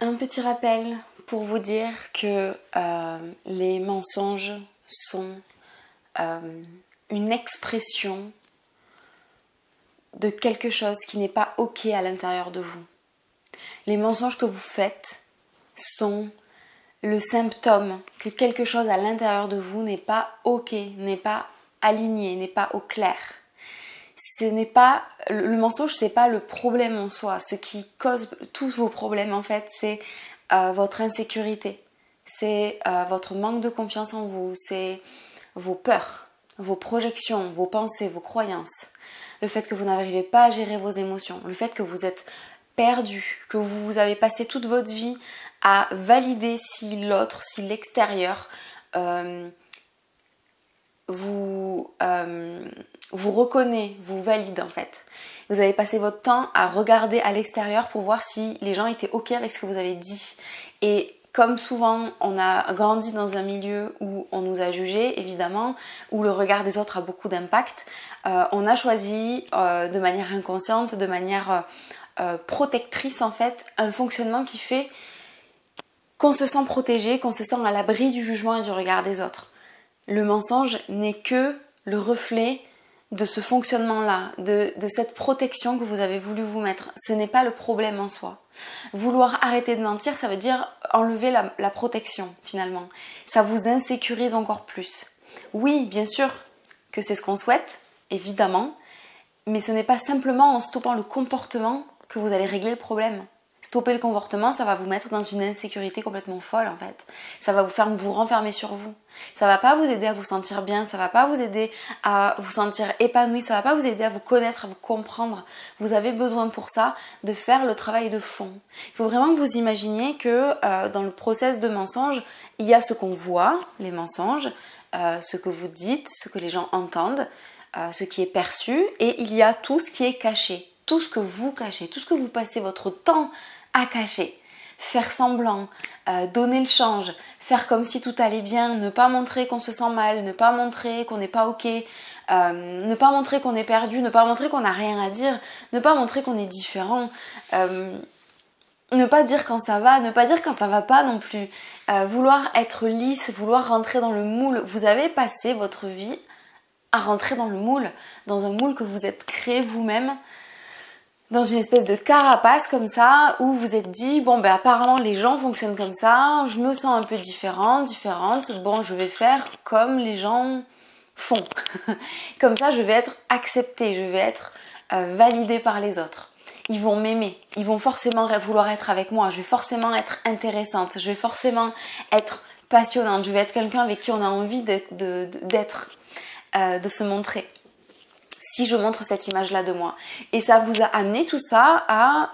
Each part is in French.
Un petit rappel pour vous dire que les mensonges sont une expression de quelque chose qui n'est pas OK à l'intérieur de vous. Les mensonges que vous faites sont le symptôme que quelque chose à l'intérieur de vous n'est pas OK, n'est pas aligné, n'est pas au clair. Le mensonge, c'est pas le problème en soi. Ce qui cause tous vos problèmes, en fait, c'est votre insécurité. C'est votre manque de confiance en vous. C'est vos peurs, vos projections, vos pensées, vos croyances. Le fait que vous n'arrivez pas à gérer vos émotions. Le fait que vous êtes perdu, que vous avez passé toute votre vie à valider si l'autre, si l'extérieur vous reconnaît, vous valide en fait. Vous avez passé votre temps à regarder à l'extérieur pour voir si les gens étaient OK avec ce que vous avez dit. Et comme souvent, on a grandi dans un milieu où on nous a jugés, évidemment, où le regard des autres a beaucoup d'impact, on a choisi de manière inconsciente, de manière protectrice en fait, un fonctionnement qui fait qu'on se sent protégé, qu'on se sent à l'abri du jugement et du regard des autres. Le mensonge n'est que le reflet de ce fonctionnement-là, de cette protection que vous avez voulu vous mettre. Ce n'est pas le problème en soi. Vouloir arrêter de mentir, ça veut dire enlever la protection finalement. Ça vous insécurise encore plus. Oui, bien sûr que c'est ce qu'on souhaite, évidemment, mais ce n'est pas simplement en stoppant le comportement que vous allez régler le problème. Stopper le comportement, ça va vous mettre dans une insécurité complètement folle en fait. Ça va vous faire vous renfermer sur vous. Ça va pas vous aider à vous sentir bien, ça va pas vous aider à vous sentir épanoui, ça va pas vous aider à vous connaître, à vous comprendre. Vous avez besoin pour ça de faire le travail de fond. Il faut vraiment que vous imaginiez que dans le process de mensonge, il y a ce qu'on voit, les mensonges, ce que vous dites, ce que les gens entendent, ce qui est perçu, et il y a tout ce qui est caché. Tout ce que vous cachez, tout ce que vous passez votre temps à cacher, faire semblant, donner le change, faire comme si tout allait bien, ne pas montrer qu'on se sent mal, ne pas montrer qu'on n'est pas OK, ne pas montrer qu'on est perdu, ne pas montrer qu'on n'a rien à dire, ne pas montrer qu'on est différent, ne pas dire quand ça va, ne pas dire quand ça va pas non plus, vouloir être lisse, vouloir rentrer dans le moule. Vous avez passé votre vie à rentrer dans le moule, dans un moule que vous êtes créé vous-même, dans une espèce de carapace comme ça, où vous êtes dit, bon ben apparemment les gens fonctionnent comme ça, je me sens un peu différente, bon je vais faire comme les gens font. Comme ça je vais être acceptée, je vais être validée par les autres. Ils vont m'aimer, ils vont forcément vouloir être avec moi, je vais forcément être intéressante, je vais forcément être passionnante, je vais être quelqu'un avec qui on a envie d'être, de se montrer. Si je montre cette image-là de moi. Et ça vous a amené tout ça à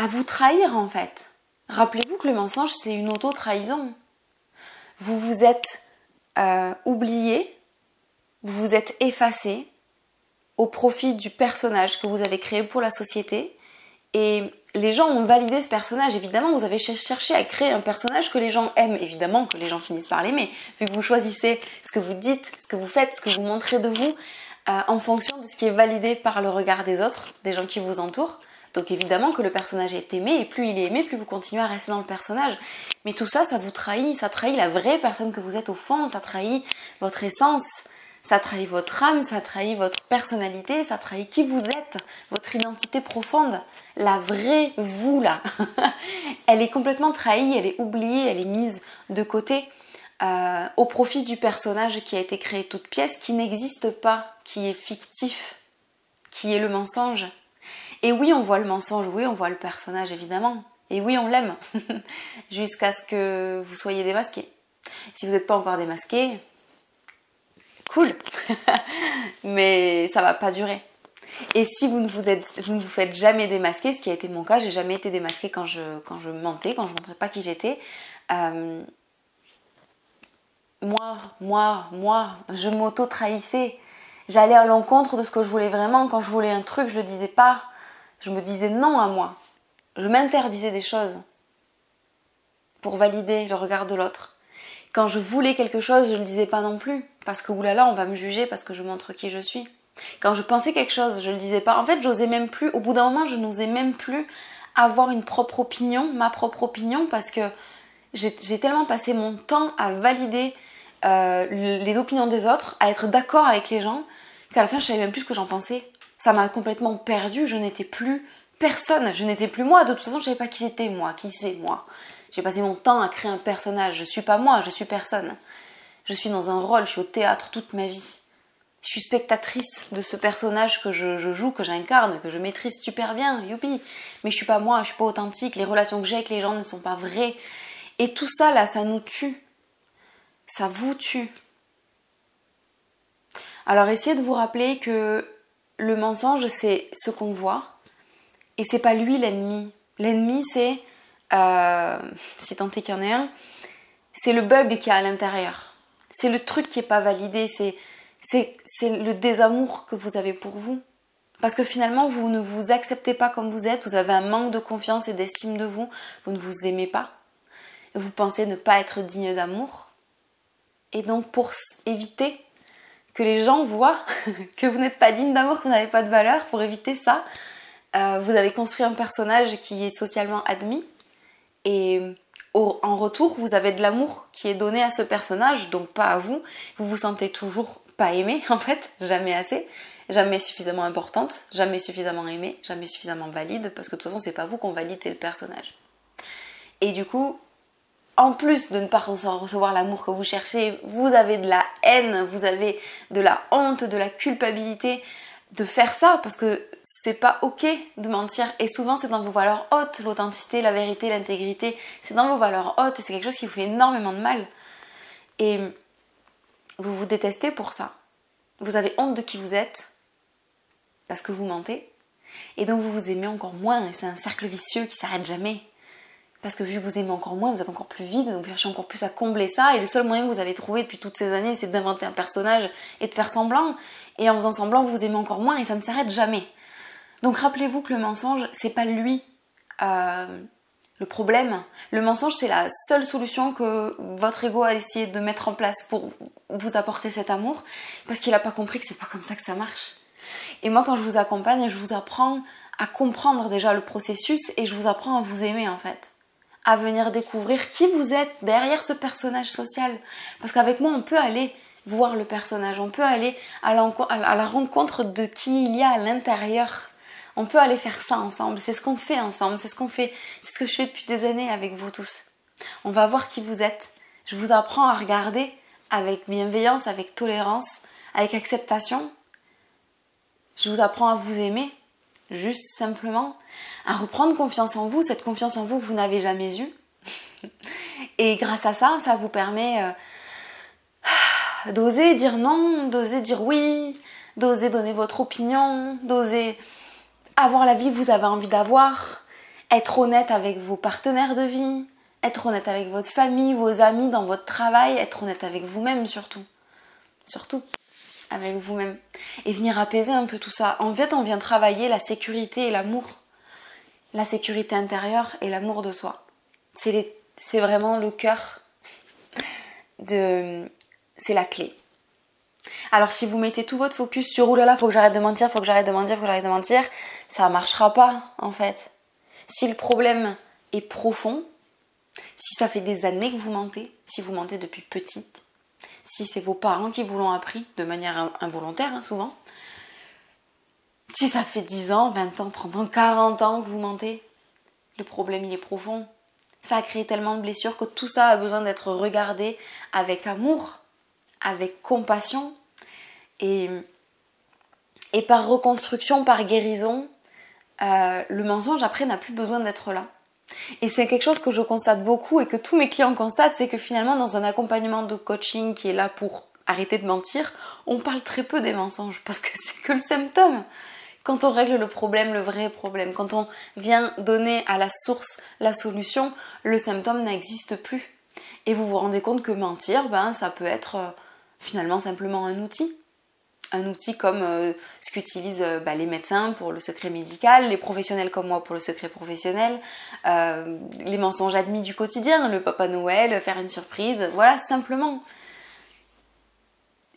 vous trahir en fait. Rappelez-vous que le mensonge, c'est une auto-trahison. Vous vous êtes oublié, vous vous êtes effacé au profit du personnage que vous avez créé pour la société. Et les gens ont validé ce personnage. Évidemment, vous avez cherché à créer un personnage que les gens aiment. Évidemment que les gens finissent par l'aimer. Vu que vous choisissez ce que vous dites, ce que vous faites, ce que vous montrez de vous, en fonction de ce qui est validé par le regard des autres, des gens qui vous entourent. Donc évidemment que le personnage est aimé, et plus il est aimé, plus vous continuez à rester dans le personnage. Mais tout ça, ça vous trahit, ça trahit la vraie personne que vous êtes au fond, ça trahit votre essence, ça trahit votre âme, ça trahit votre personnalité, ça trahit qui vous êtes, votre identité profonde. La vraie vous là, elle est complètement trahie, elle est oubliée, elle est mise de côté. Au profit du personnage qui a été créé toute pièce, qui n'existe pas, qui est fictif, qui est le mensonge. Et oui, on voit le mensonge, oui, on voit le personnage évidemment, et oui, on l'aime, jusqu'à ce que vous soyez démasqué. Si vous n'êtes pas encore démasqué, cool, mais ça va pas durer. Et si vous ne vous faites jamais démasquer, ce qui a été mon cas, j'ai jamais été démasquée quand je mentais, quand je montrais pas qui j'étais. Moi, je m'auto-trahissais. J'allais à l'encontre de ce que je voulais vraiment. Quand je voulais un truc, je le disais pas. Je me disais non à moi. Je m'interdisais des choses pour valider le regard de l'autre. Quand je voulais quelque chose, je ne le disais pas non plus. Parce que oulala, on va me juger parce que je montre qui je suis. Quand je pensais quelque chose, je le disais pas. En fait, j'osais même plus. Au bout d'un moment, je n'osais même plus avoir une propre opinion, ma propre opinion, parce que j'ai tellement passé mon temps à valider les opinions des autres, à être d'accord avec les gens, qu'à la fin je savais même plus ce que j'en pensais. Ça m'a complètement perdue, je n'étais plus personne, je n'étais plus moi. De toute façon je savais pas qui c'était moi, qui c'est moi. J'ai passé mon temps à créer un personnage, je suis pas moi, je suis personne. Je suis dans un rôle, je suis au théâtre toute ma vie. Je suis spectatrice de ce personnage que je joue, que j'incarne, que je maîtrise super bien, youpi. Mais je suis pas moi, je suis pas authentique, les relations que j'ai avec les gens ne sont pas vraies. Et tout ça là, ça nous tue. Ça vous tue. Alors essayez de vous rappeler que le mensonge, c'est ce qu'on voit. Et c'est pas lui l'ennemi. L'ennemi, c'est, si tant est qu'il y en ait un, c'est le bug qu'il y a à l'intérieur. C'est le truc qui n'est pas validé, c'est le désamour que vous avez pour vous. Parce que finalement, vous ne vous acceptez pas comme vous êtes, vous avez un manque de confiance et d'estime de vous, vous ne vous aimez pas, et vous pensez ne pas être digne d'amour. Et donc pour éviter que les gens voient que vous n'êtes pas digne d'amour, que vous n'avez pas de valeur, pour éviter ça, vous avez construit un personnage qui est socialement admis, et en retour, vous avez de l'amour qui est donné à ce personnage, donc pas à vous. Vous vous sentez toujours pas aimée, en fait, jamais assez, jamais suffisamment importante, jamais suffisamment aimée, jamais suffisamment valide, parce que de toute façon, c'est pas vous qu'on valide, c'est le personnage. Et du coup, en plus de ne pas recevoir l'amour que vous cherchez, vous avez de la haine, vous avez de la honte, de la culpabilité de faire ça, parce que c'est pas ok de mentir, et souvent c'est dans vos valeurs hautes, l'authenticité, la vérité, l'intégrité, c'est dans vos valeurs hautes et c'est quelque chose qui vous fait énormément de mal. Et vous vous détestez pour ça. Vous avez honte de qui vous êtes parce que vous mentez, et donc vous vous aimez encore moins, et c'est un cercle vicieux qui s'arrête jamais. Parce que vu que vous aimez encore moins, vous êtes encore plus vide, donc vous cherchez encore plus à combler ça, et le seul moyen que vous avez trouvé depuis toutes ces années, c'est d'inventer un personnage et de faire semblant, et en faisant semblant, vous vous aimez encore moins, et ça ne s'arrête jamais. Donc rappelez-vous que le mensonge, c'est pas lui le problème. Le mensonge, c'est la seule solution que votre ego a essayé de mettre en place pour vous apporter cet amour, parce qu'il n'a pas compris que c'est pas comme ça que ça marche. Et moi, quand je vous accompagne, je vous apprends à comprendre déjà le processus, et je vous apprends à vous aimer en fait. À venir découvrir qui vous êtes derrière ce personnage social. Parce qu'avec moi, on peut aller voir le personnage, on peut aller à la rencontre de qui il y a à l'intérieur. On peut aller faire ça ensemble, c'est ce qu'on fait ensemble, c'est ce que je fais depuis des années avec vous tous. On va voir qui vous êtes. Je vous apprends à regarder avec bienveillance, avec tolérance, avec acceptation. Je vous apprends à vous aimer, juste simplement, à reprendre confiance en vous, cette confiance en vous que vous n'avez jamais eue. Et grâce à ça, ça vous permet d'oser dire non, d'oser dire oui, d'oser donner votre opinion, d'oser avoir la vie que vous avez envie d'avoir, être honnête avec vos partenaires de vie, être honnête avec votre famille, vos amis, dans votre travail, être honnête avec vous-même surtout. Surtout avec vous-même. Et venir apaiser un peu tout ça. En fait, on vient travailler la sécurité et l'amour. La sécurité intérieure et l'amour de soi. C'est vraiment le cœur de... C'est la clé. Alors si vous mettez tout votre focus sur « oulala, faut que j'arrête de mentir, faut que j'arrête de mentir, faut que j'arrête de mentir », ça marchera pas en fait. Si le problème est profond, si ça fait des années que vous mentez, si vous mentez depuis petite, si c'est vos parents qui vous l'ont appris de manière involontaire hein, souvent, si ça fait 10 ans, 20 ans, 30 ans, 40 ans que vous mentez, le problème il est profond. Ça a créé tellement de blessures que tout ça a besoin d'être regardé avec amour, avec compassion et par reconstruction, par guérison. Le mensonge après n'a plus besoin d'être là. Et c'est quelque chose que je constate beaucoup et que tous mes clients constatent, c'est que finalement dans un accompagnement de coaching qui est là pour arrêter de mentir, on parle très peu des mensonges parce que c'est que le symptôme. Quand on règle le problème, le vrai problème, quand on vient donner à la source la solution, le symptôme n'existe plus. Et vous vous rendez compte que mentir, ça peut être finalement simplement un outil. Un outil comme ce qu'utilisent les médecins pour le secret médical, les professionnels comme moi pour le secret professionnel, les mensonges admis du quotidien, le Papa Noël, faire une surprise, voilà, simplement.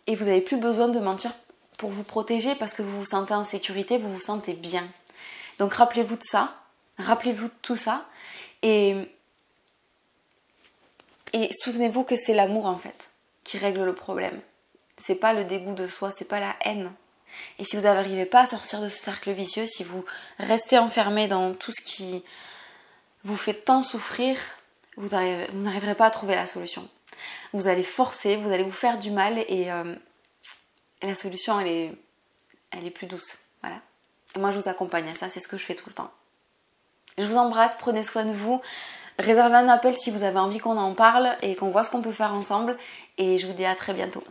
Et vous n'avez plus besoin de mentir pour vous protéger parce que vous vous sentez en sécurité, vous vous sentez bien. Donc rappelez-vous de ça, Rappelez-vous de tout ça et souvenez-vous que c'est l'amour en fait qui règle le problème. C'est pas le dégoût de soi, c'est pas la haine. Et si vous n'arrivez pas à sortir de ce cercle vicieux, si vous restez enfermé dans tout ce qui vous fait tant souffrir, vous n'arriverez pas à trouver la solution. Vous allez forcer, vous allez vous faire du mal et la solution elle est plus douce. Voilà. Et moi je vous accompagne à ça, c'est ce que je fais tout le temps. Je vous embrasse, prenez soin de vous. Réservez un appel si vous avez envie qu'on en parle et qu'on voit ce qu'on peut faire ensemble. Et je vous dis à très bientôt.